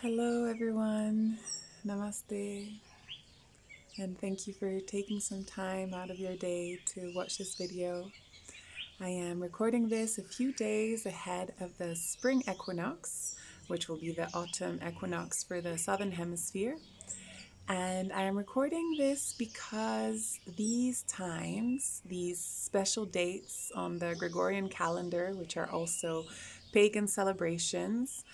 Hello everyone, namaste, and thank you for taking some time out of your day to watch this video. I am recording this a few days ahead of the spring equinox, which will be the autumn equinox for the southern hemisphere. And I am recording this because these times, these special dates on the Gregorian calendar, which are also pagan celebrations,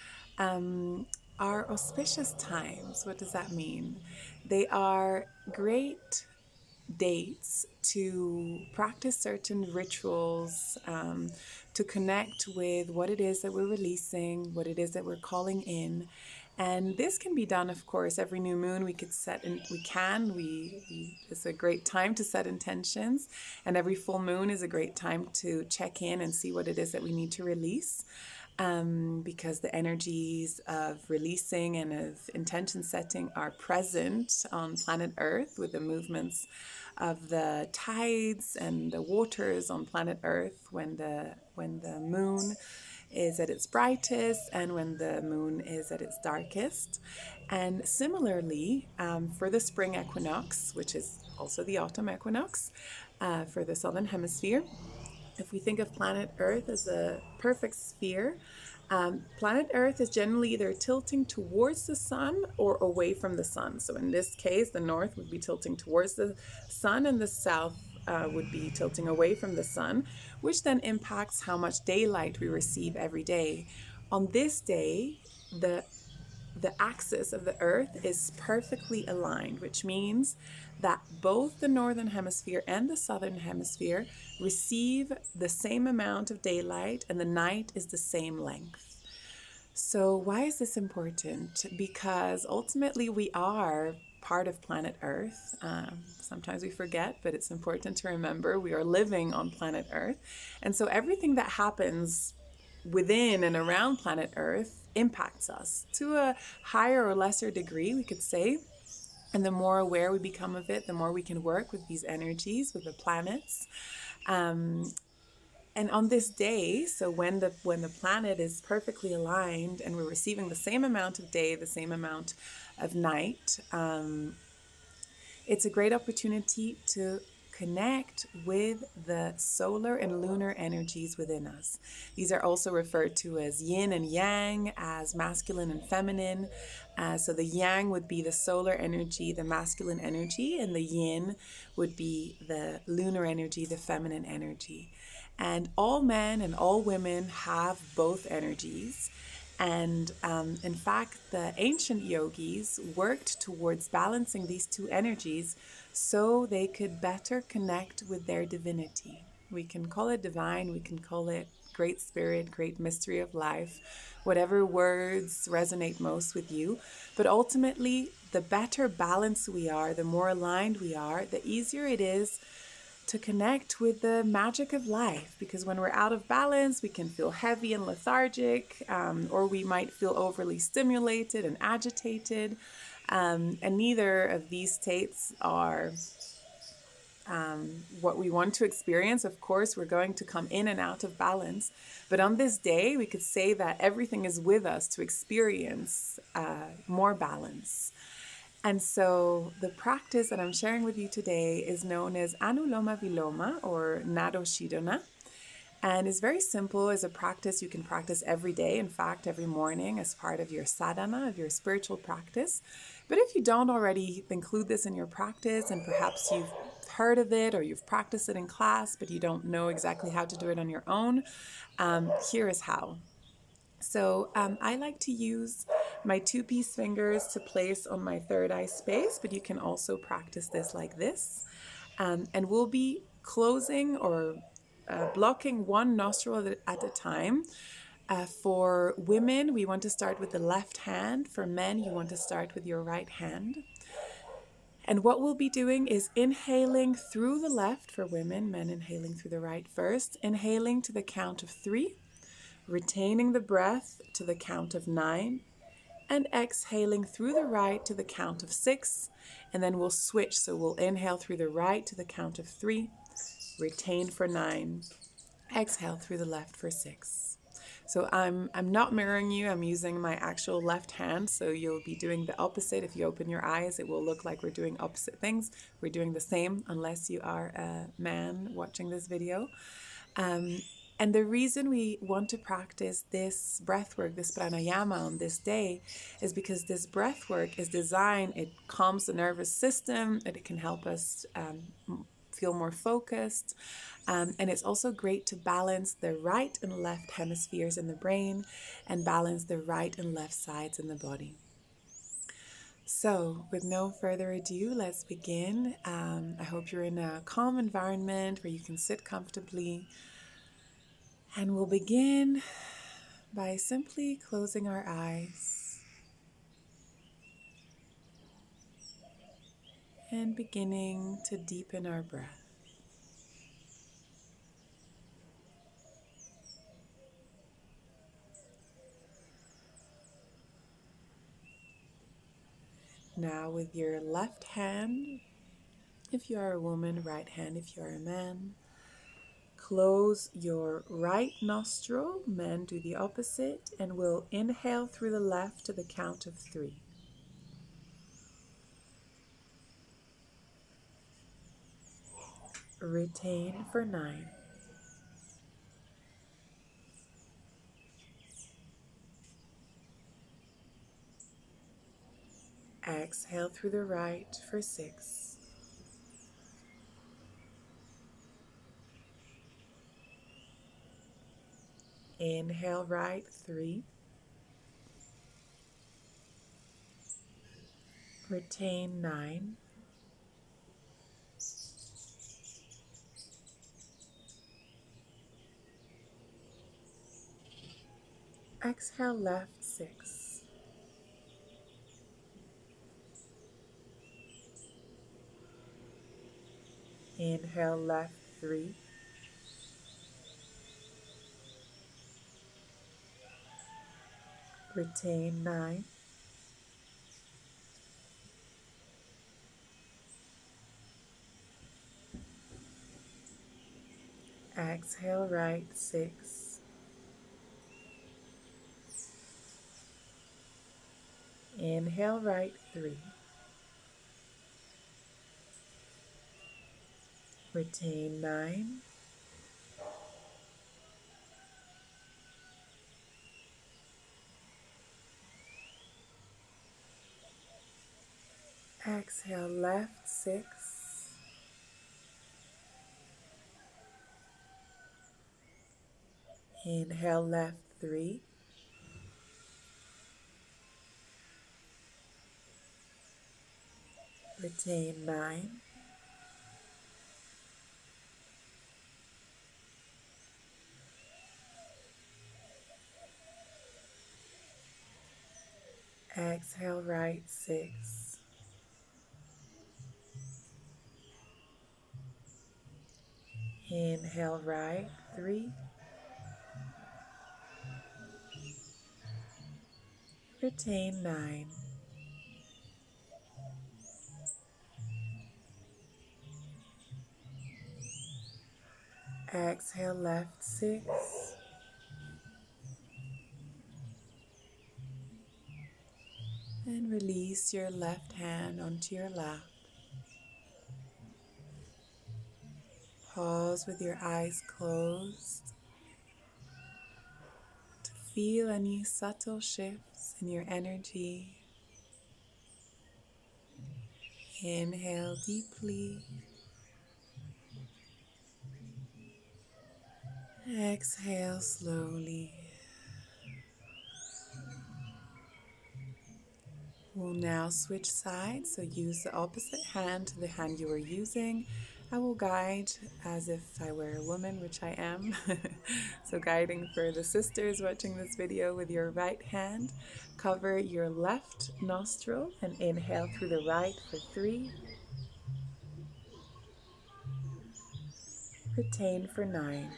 are auspicious times. What does that mean? They are great dates to practice certain rituals, to connect with what it is that we're releasing, what it is that we're calling in. And this can be done, of course, every new moon. We could set, and it's a great time to set intentions. And every full moon is a great time to check in and see what it is that we need to release. Because the energies of releasing and of intention setting are present on planet Earth with the movements of the tides and the waters on planet Earth when the moon is at its brightest and when the moon is at its darkest. And similarly, for the spring equinox, which is also the autumn equinox for the southern hemisphere, if we think of planet Earth as a perfect sphere, planet Earth is generally either tilting towards the sun or away from the sun. So in this case, the north would be tilting towards the sun and the south would be tilting away from the sun, which then impacts how much daylight we receive every day. On this day, the axis of the Earth is perfectly aligned, which means that both the northern hemisphere and the southern hemisphere receive the same amount of daylight and the night is the same length. So why is this important? Because ultimately we are part of planet Earth. Sometimes we forget, but it's important to remember we are living on planet Earth. And so everything that happens within and around planet Earth impacts us to a higher or lesser degree, we could say. And the more aware we become of it, the more we can work with these energies, with the planets. And on this day, so when the planet is perfectly aligned and we're receiving the same amount of day, the same amount of night, it's a great opportunity to connect with the solar and lunar energies within us. These are also referred to as yin and yang, as masculine and feminine. So the yang would be the solar energy, the masculine energy, and the yin would be the lunar energy, the feminine energy. And all men and all women have both energies. And in fact, the ancient yogis worked towards balancing these two energies so they could better connect with their divinity. We can call it divine, we can call it great spirit, great mystery of life, whatever words resonate most with you. But ultimately, the better balanced we are, the more aligned we are, the easier it is to connect with the magic of life, because when we're out of balance, we can feel heavy and lethargic, or we might feel overly stimulated and agitated. And neither of these states are what we want to experience. Of course, we're going to come in and out of balance. But on this day, we could say that everything is with us to experience more balance. And so the practice that I'm sharing with you today is known as Anuloma Viloma, or Nado Shidana, and is very simple. As a practice you can practice every day, in fact every morning, as part of your sadhana, of your spiritual practice. But if you don't already include this in your practice, and perhaps you've heard of it or you've practiced it in class but you don't know exactly how to do it on your own, here is how. So I like to use my 2-piece fingers to place on my third eye space, but you can also practice this like this. And we'll be closing or blocking one nostril at a time. For women, we want to start with the left hand. For men, you want to start with your right hand. And what we'll be doing is inhaling through the left for women, men inhaling through the right first, inhaling to the count of 3. Retaining the breath to the count of 9, and exhaling through the right to the count of 6, and then we'll switch. So we'll inhale through the right to the count of 3, retain for 9, exhale through the left for 6. So I'm not mirroring you. I'm using my actual left hand. So you'll be doing the opposite. If you open your eyes, it will look like we're doing opposite things. We're doing the same unless you are a man watching this video. Um, and the reason we want to practice this breath work, this pranayama on this day, is because this breath work is designed, it calms the nervous system, and it can help us feel more focused. And it's also great to balance the right and left hemispheres in the brain and balance the right and left sides in the body. So, with no further ado, let's begin. I hope you're in a calm environment where you can sit comfortably. And we'll begin by simply closing our eyes and beginning to deepen our breath. Now, with your left hand, if you are a woman, right hand if you are a man, close your right nostril, men do the opposite, and we'll inhale through the left to the count of 3. Retain for 9. Exhale through the right for 6. Inhale right 3. Retain 9. Exhale left 6. Inhale left 3. Retain 9. Exhale right 6. Inhale right 3. Retain 9. Exhale left 6. Inhale left 3. Retain 9. Exhale right 6. Inhale right 3. Retain 9. Exhale left 6. And release your left hand onto your lap. Pause with your eyes closed to feel any subtle shifts in your energy. Inhale deeply. Exhale slowly. We'll now switch sides, so use the opposite hand to the hand you were using. I will guide as if I were a woman, which I am. So guiding for the sisters watching this video with your right hand. Cover your left nostril and inhale through the right for 3. Retain for 9.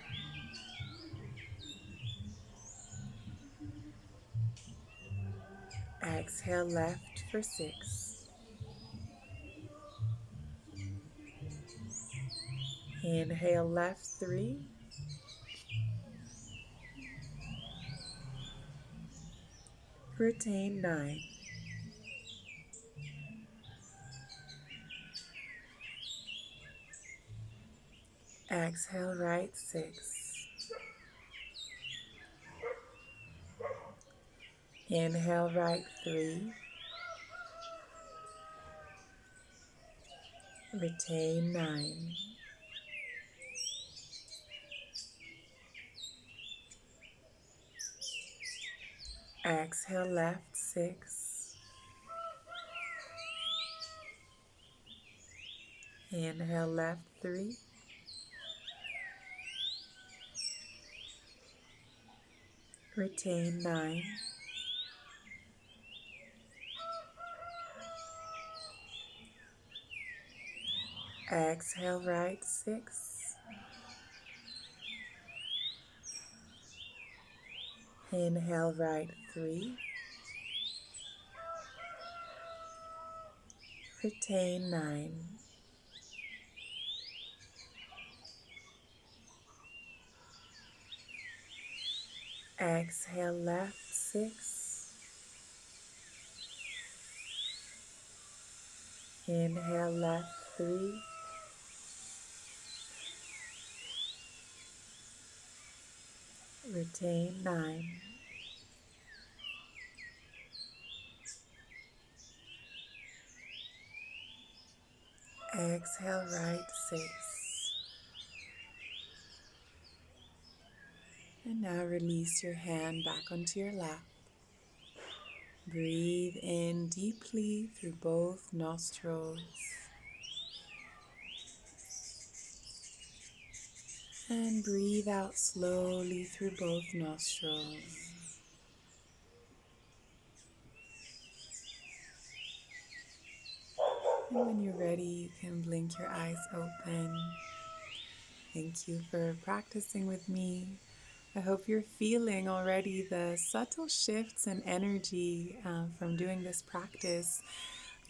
Exhale left for 6. Inhale left 3. Retain 9. Exhale, right 6. Inhale, right 3. Retain 9. Exhale, left 6. Inhale, left 3. Retain 9. Exhale, right 6. Inhale, right 3. Retain 9. Exhale, left 6. Inhale, left 3. Retain 9. Exhale, right 6. And now release your hand back onto your lap. Breathe in deeply through both nostrils. And breathe out slowly through both nostrils. And when you're ready, you can blink your eyes open. Thank you for practicing with me. I hope you're feeling already the subtle shifts in energy from doing this practice.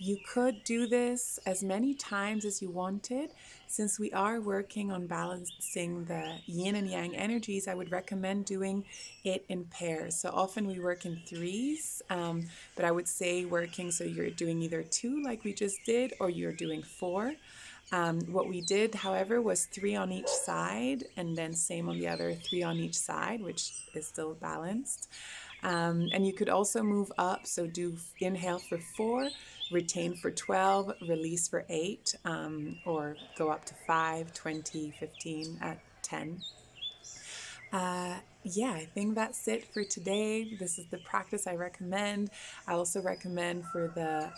You could do this as many times as you wanted. Since we are working on balancing the yin and yang energies, I would recommend doing it in pairs. So often we work in threes, but I would say working so you're doing either 2 like we just did, or you're doing 4. What we did, however, was 3 on each side, and then same on the other, 3 on each side, which is still balanced. And you could also move up, so do inhale for 4, retain for 12, release for 8, or go up to 5, 20, 15, at 10. Yeah, I think that's it for today. This is the practice I recommend. I also recommend for the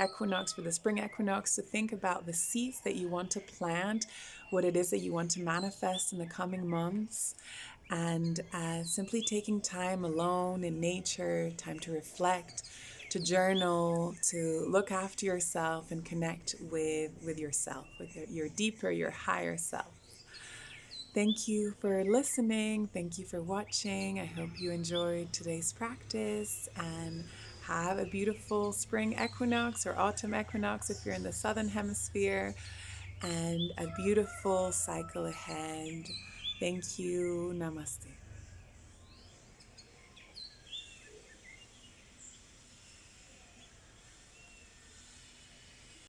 equinox, for the spring equinox, to think about the seeds that you want to plant, what it is that you want to manifest in the coming months, and simply taking time alone in nature, time to reflect, to journal, to look after yourself and connect with yourself, with your deeper, your higher self. Thank you for listening. Thank you for watching. I hope you enjoyed today's practice and have a beautiful spring equinox or autumn equinox if you're in the southern hemisphere, and a beautiful cycle ahead. Thank you. Namaste.